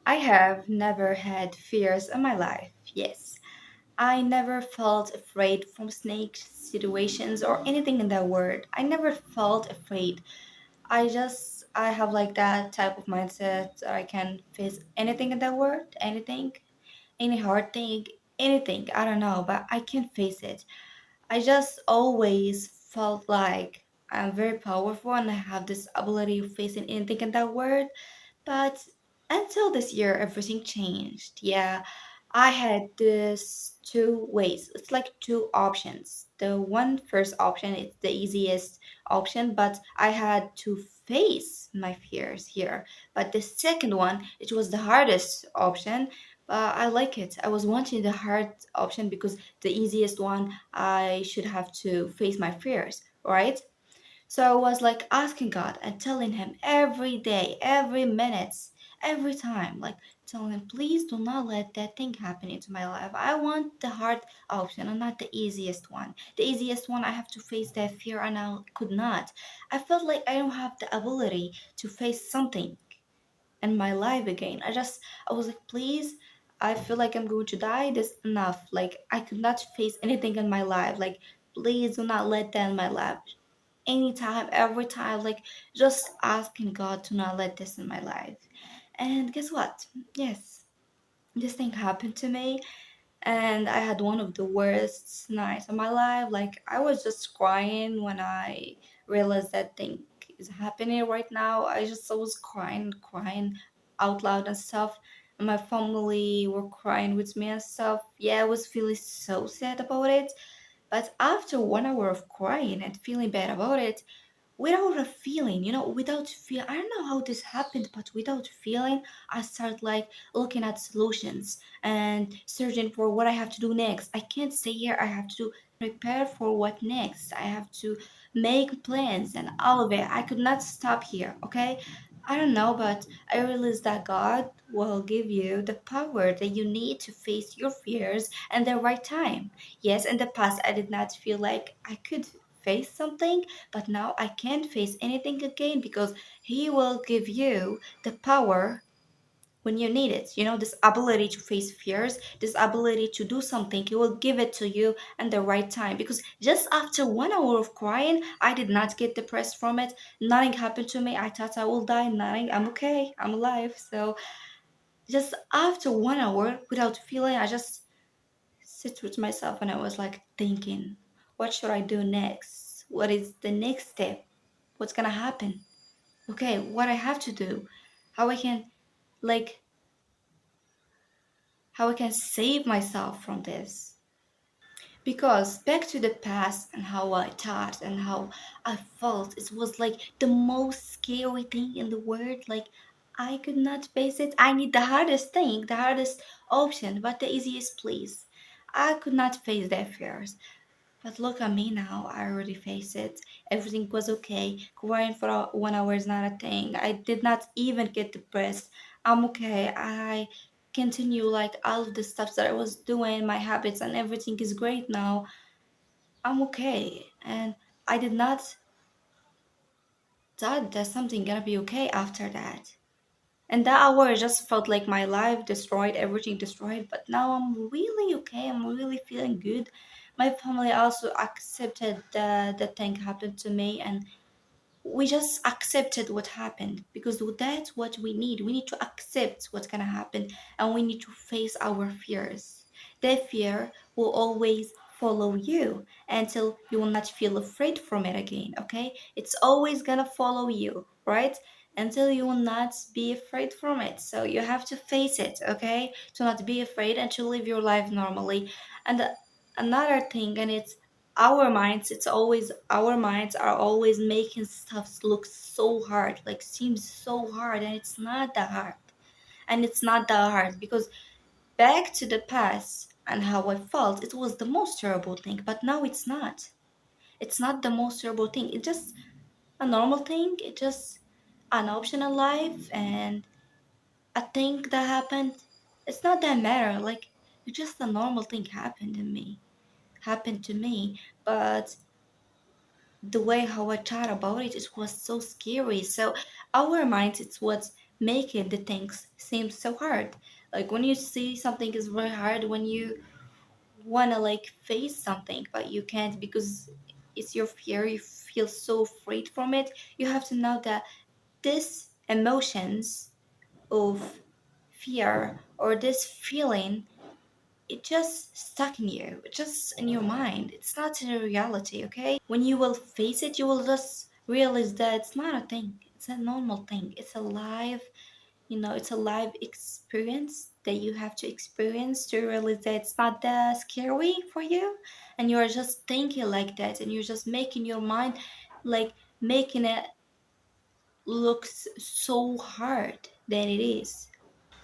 I have never had fears in my life. Yes. I never felt afraid from snake situations or anything in that word. I never felt afraid. I have like that type of mindset that I can face anything in that world, anything, any hard thing, anything. I don't know, but I can face it. I just always felt like I'm very powerful and I have this ability of facing anything in that world. But until this year, everything changed. Yeah, I had this two ways. It's like two options. The one first option is the easiest option, but I had to face my fears here. But the second one, it was the hardest option. I like it. I was wanting the hard option because the easiest one, I should have to face my fears, right? So I was like asking God and telling Him every day, every minute, every time, like telling Him, please do not let that thing happen into my life. I want the hard option and not the easiest one. The easiest one, I have to face that fear and I could not. I felt like I don't have the ability to face something in my life again. I was like, please. I feel like I'm going to die. This enough. Like I could not face anything in my life. Like please do not let that in my life anytime, every time, like just asking God to not let this in my life. And guess what? Yes, this thing happened to me, and I had one of the worst nights of my life. Like I was just crying when I realized that thing is happening right now. I was crying, crying out loud and stuff. And my family were crying with me and stuff. Yeah, I was feeling so sad about it. But after 1 hour of crying and feeling bad about it, without a feeling, without feel, I don't know how this happened, but without feeling, I start like looking at solutions and searching for what I have to do next. I can't stay here. I have to prepare for what next. I have to make plans and all of it. I could not stop here. Okay. I don't know, but I realized that God will give you the power that you need to face your fears at the right time. Yes, in the past, I did not feel like I could face something, but now I can't face anything again because He will give you the power when you need it. This ability to face fears, this ability to do something, He will give it to you at the right time. Because just after 1 hour of crying, I did not get depressed from it. Nothing happened to me. I thought I will die. Nothing. I'm okay. I'm alive. So just after 1 hour without feeling, I just sit with myself and I was like thinking, what should I do next? What is the next step? What's gonna happen? Okay, what I have to do, how I can like how I can save myself from this. Because back to the past and how I thought and how I felt, it was like the most scary thing in the world. Like I could not face it. I need the hardest thing, the hardest option, but the easiest place. I could not face their fears. But look at me now. I already faced it. Everything was okay. Crying for 1 hour is not a thing. I did not even get depressed. I'm okay. I continue like all of the stuff that I was doing, my habits and everything is great now. I'm okay. And I did not thought that something gonna be okay after that. And that hour I just felt like my life destroyed, everything destroyed. But now I'm really okay. I'm really feeling good. My family also accepted that the thing happened to me, and we just accepted what happened because that's what we need. We need to accept what's gonna happen, and we need to face our fears. That fear will always follow you until you will not feel afraid from it again. Okay, it's always gonna follow you, right? Until you will not be afraid from it. So you have to face it, okay? To not be afraid and to live your life normally. And another thing, and our minds are always making stuff look so hard, like seems so hard, and it's not that hard. And it's not that hard because back to the past and how I felt, it was the most terrible thing, but now it's not the most terrible thing. It's just a normal thing. It's just an option in life, and a thing that happened. It's not that matter. Like it's just a normal thing happened to me. But the way how I thought about it, it was so scary. So our minds, it's what making the things seem so hard. Like when you see something is very hard, when you wanna like face something but you can't because it's your fear, you feel so afraid from it. You have to know that this emotions of fear or this feeling, it just stuck in you, it's just in your mind, it's not in reality. Okay, when you will face it, you will just realize that it's not a thing, it's a normal thing, it's a live, it's a live experience that you have to experience to realize that it's not that scary for you. And you're just thinking like that, and you're just making your mind, like, making it looks so hard than it is.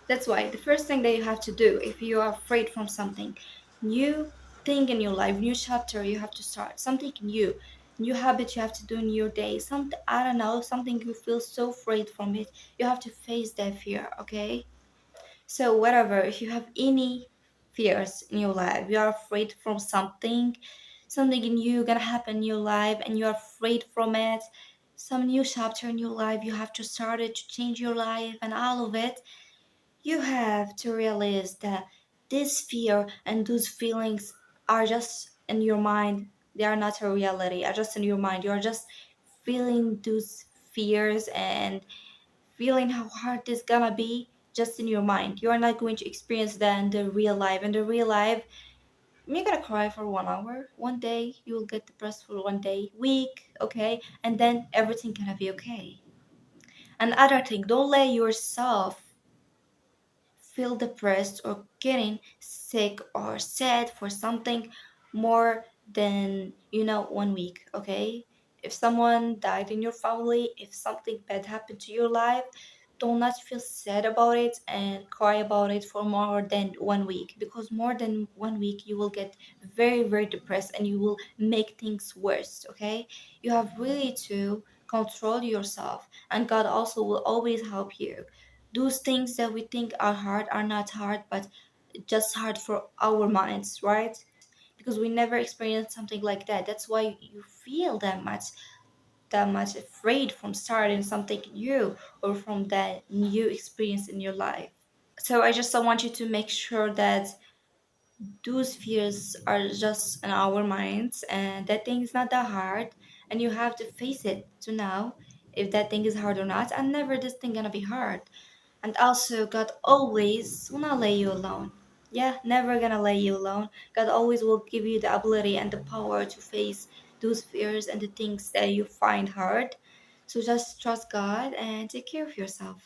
That's why the first thing that you have to do if you are afraid from something, new thing in your life, new chapter you have to start, something new, new habit you have to do in your day, something, I don't know, something you feel so afraid from it, you have to face that fear, okay? So whatever, if you have any fears in your life, you are afraid from something, something new gonna happen in your life and you're afraid from it, some new chapter in your life you have to start it to change your life and all of it, you have to realize that this fear and those feelings are just in your mind. They are not a reality, are just in your mind. You're just feeling those fears and feeling how hard this gonna be just in your mind. You are not going to experience that in the real life. In the real life, you're gonna cry for 1 hour. One day you will get depressed for one day, week, okay? And then everything gonna be okay. Another thing, don't let yourself feel depressed or getting sick or sad for something more than 1 week. Okay, if someone died in your family, if something bad happened to your life, do not feel sad about it and cry about it for more than 1 week, because more than 1 week you will get very very depressed and you will make things worse. Okay, you have really to control yourself, and God also will always help you. Those things that we think are hard are not hard, but just hard for our minds, right? Because we never experienced something like that. That's why you feel that much afraid from starting something new or from that new experience in your life. So I just want you to make sure that those fears are just in our minds and that thing is not that hard, and you have to face it to know if that thing is hard or not, and never this thing gonna be hard. And also, God always will not lay you alone. Yeah, never gonna lay you alone. God always will give you the ability and the power to face those fears and the things that you find hard. So just trust God and take care of yourself.